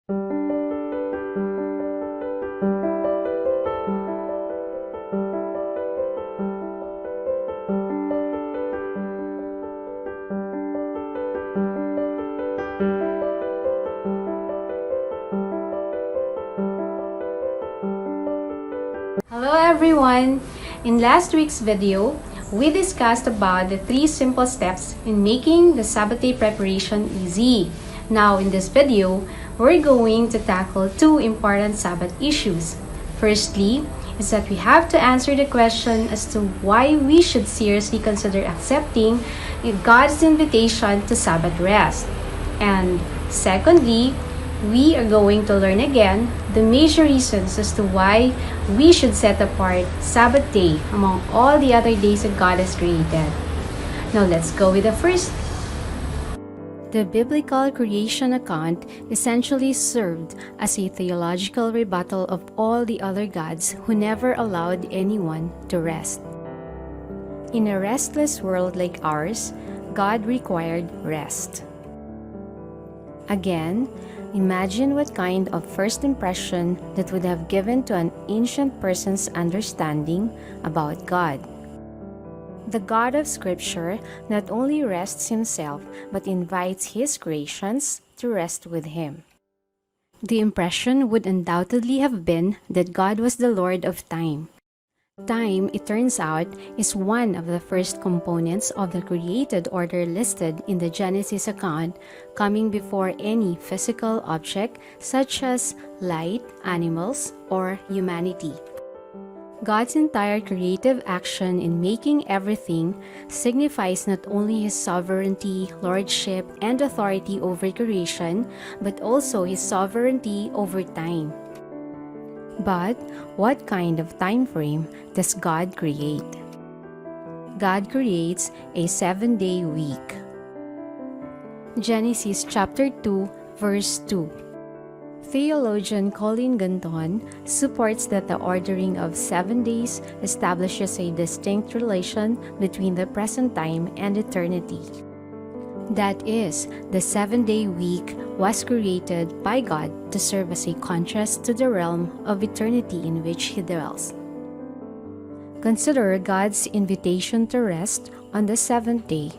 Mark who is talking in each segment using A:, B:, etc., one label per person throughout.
A: Hello everyone! In last week's video, we discussed about the 3 simple steps in making the Sabbath day preparation easy. Now in this video, we're going to tackle 2 important Sabbath issues. Firstly, is that we have to answer the question as to why we should seriously consider accepting God's invitation to Sabbath rest. And secondly, we are going to learn again the major reasons as to why we should set apart Sabbath day among all the other days that God has created. Now let's go with the first. The biblical creation account essentially served as a theological rebuttal of all the other gods who never allowed anyone to rest. In a restless world like ours, God required rest. Again, imagine what kind of first impression that would have given to an ancient person's understanding about God. The God of Scripture not only rests himself but invites his creations to rest with him. The impression would undoubtedly have been that God was the Lord of time. Time, it turns out, is one of the first components of the created order listed in the Genesis account, coming before any physical object such as light, animals, or humanity. God's entire creative action in making everything signifies not only his sovereignty, lordship, and authority over creation, but also his sovereignty over time. But what kind of time frame does God create? God creates a 7-day week. Genesis chapter 2, verse 2. Theologian Colin Ganton supports that the ordering of 7 days establishes a distinct relation between the present time and eternity. That is, the 7-day week was created by God to serve as a contrast to the realm of eternity in which he dwells. Consider God's invitation to rest on the 7th day.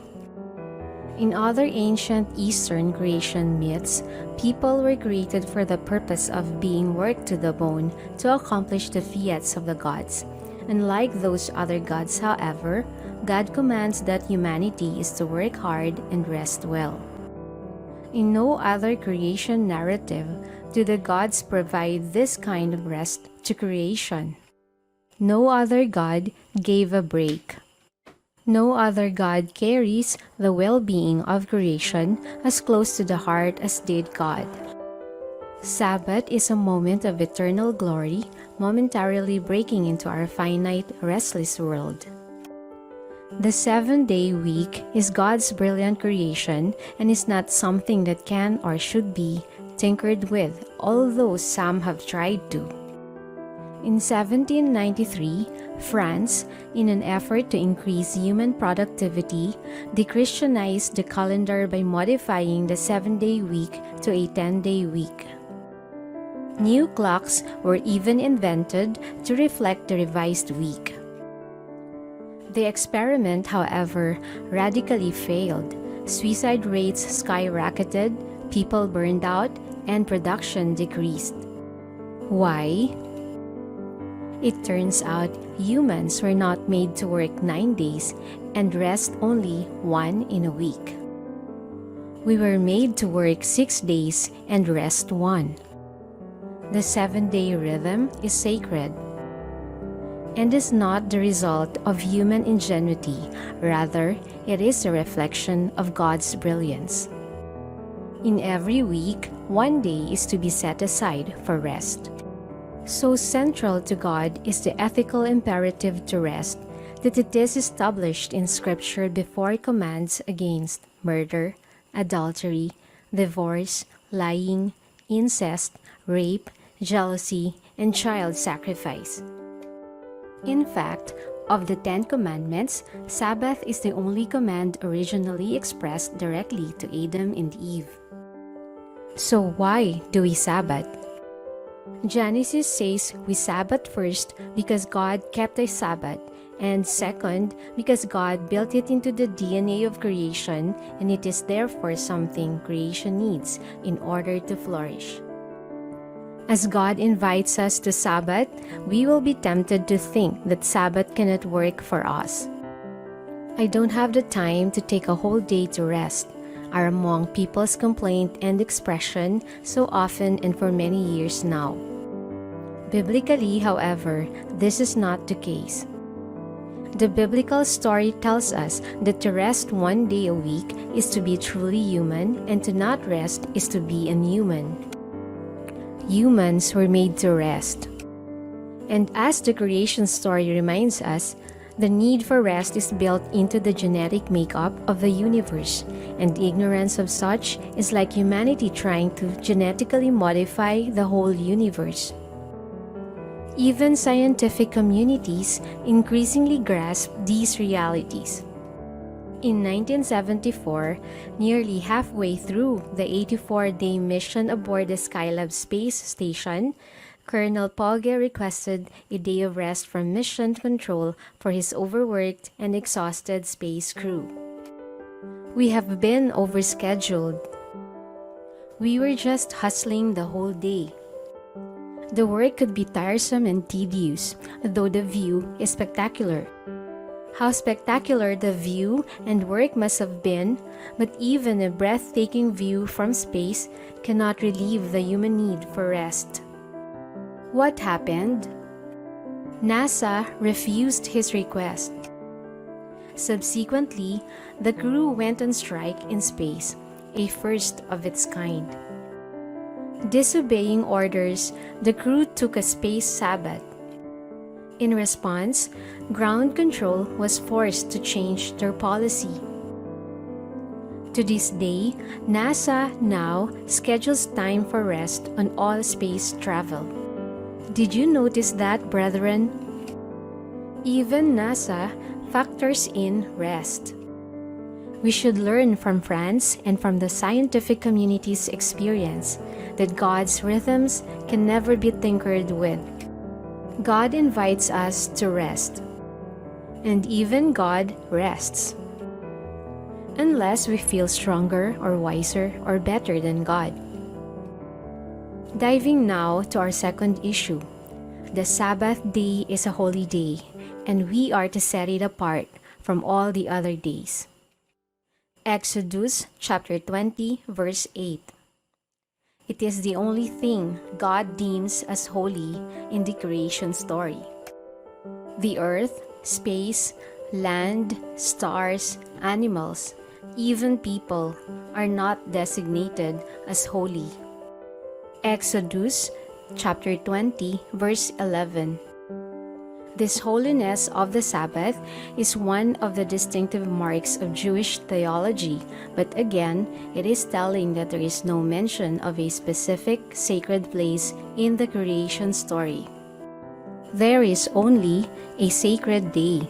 A: In other ancient Eastern creation myths, people were created for the purpose of being worked to the bone to accomplish the fiats of the gods. Unlike those other gods, however, God commands that humanity is to work hard and rest well. In no other creation narrative do the gods provide this kind of rest to creation. No other god gave a break. No other god carries the well-being of creation as close to the heart as did God. Sabbath is a moment of eternal glory, momentarily breaking into our finite, restless world. The 7-day week is God's brilliant creation and is not something that can or should be tinkered with, although some have tried to. In 1793, France, in an effort to increase human productivity, de-Christianized the calendar by modifying the 7-day week to a 10-day week. New clocks were even invented to reflect the revised week. The experiment, however, radically failed. Suicide rates skyrocketed, people burned out, and production decreased. Why? It turns out humans were not made to work 9 days and rest only 1 in a week. We were made to work 6 days and rest 1. The 7-day rhythm is sacred and is not the result of human ingenuity. Rather, it is a reflection of God's brilliance. In every week, 1 day is to be set aside for rest. So central to God is the ethical imperative to rest that it is established in Scripture before commands against murder, adultery, divorce, lying, incest, rape, jealousy, and child sacrifice. In fact, of the 10 commandments, Sabbath is the only command originally expressed directly to Adam and Eve. So why do we Sabbath? Genesis says we Sabbath first because God kept a Sabbath, and second because God built it into the DNA of creation, and it is therefore something creation needs in order to flourish. As God invites us to Sabbath, we will be tempted to think that Sabbath cannot work for us. I don't have the time to take a whole day to rest are among people's complaint and expression so often and for many years now. Biblically, however, this is not the case. The biblical story tells us that to rest one day a week is to be truly human, and to not rest is to be inhuman. Humans were made to rest. And as the creation story reminds us, the need for rest is built into the genetic makeup of the universe, and ignorance of such is like humanity trying to genetically modify the whole universe. Even scientific communities increasingly grasp these realities. In 1974, nearly halfway through the 84-day mission aboard the Skylab space station, Colonel Polge requested a day of rest from mission control for his overworked and exhausted space crew. We have been overscheduled. We were just hustling the whole day. The work could be tiresome and tedious, though the view is spectacular. How spectacular the view and work must have been, but even a breathtaking view from space cannot relieve the human need for rest. What happened? NASA refused his request. Subsequently, the crew went on strike in space, a first of its kind. Disobeying orders, the crew took a space Sabbath. In response, ground control was forced to change their policy. To this day, NASA now schedules time for rest on all space travel. Did you notice that, brethren? Even NASA factors in rest. We should learn from France and from the scientific community's experience that God's rhythms can never be tinkered with. God invites us to rest, and even God rests, unless we feel stronger or wiser or better than God. Diving now to our second issue. The Sabbath day is a holy day, and we are to set it apart from all the other days. Exodus chapter 20, verse 8. It is the only thing God deems as holy in the creation story. The earth, space, land, stars, animals, even people are not designated as holy. Exodus chapter 20, verse 11. This holiness of the Sabbath is one of the distinctive marks of Jewish theology, but again, it is telling that there is no mention of a specific sacred place in the creation story. There is only a sacred day.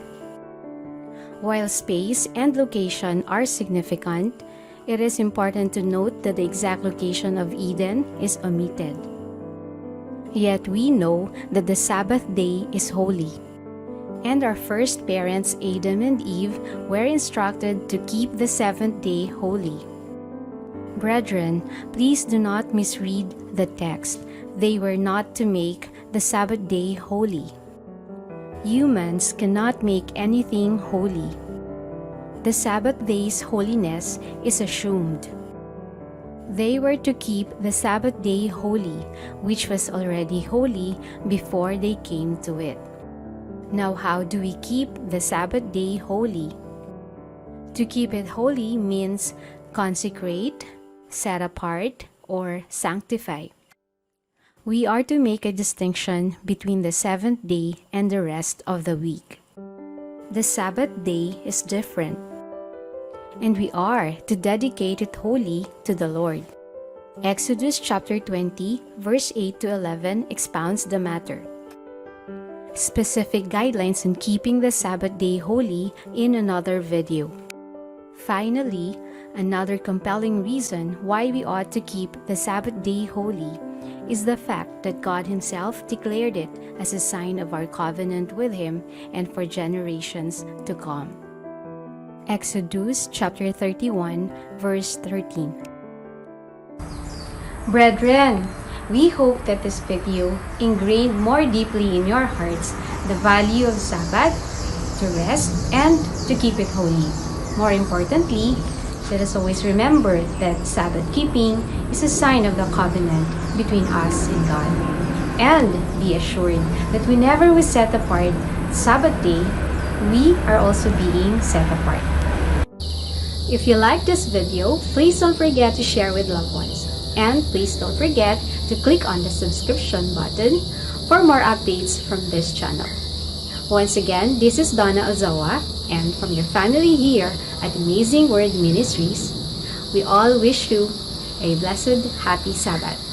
A: While space and location are significant, it is important to note that the exact location of Eden is omitted. Yet we know that the Sabbath day is holy, and our first parents, Adam and Eve, were instructed to keep the seventh day holy. Brethren, please do not misread the text. They were not to make the Sabbath day holy. Humans cannot make anything holy. The Sabbath day's holiness is assumed. They were to keep the Sabbath day holy, which was already holy before they came to it. Now, how do we keep the Sabbath day holy? To keep it holy means consecrate, set apart, or sanctify. We are to make a distinction between the seventh day and the rest of the week. The Sabbath day is different, and we are to dedicate it wholly to the Lord. Exodus chapter 20, verse 8 to 11 expounds the matter. Specific guidelines on keeping the Sabbath day holy in another video. Finally, another compelling reason why we ought to keep the Sabbath day holy is the fact that God Himself declared it as a sign of our covenant with Him and for generations to come. Exodus chapter 31, verse 13. Brethren, we hope that this video ingrained more deeply in your hearts the value of Sabbath, to rest, and to keep it holy. More importantly, let us always remember that Sabbath keeping is a sign of the covenant between us and God. And be assured that whenever we set apart Sabbath day, we are also being set apart. If you like this video, please don't forget to share with loved ones. And please don't forget to click on the subscription button for more updates from this channel. Once again, this is Donna Ozawa, and from your family here at Amazing Word Ministries, we all wish you a blessed, happy Sabbath.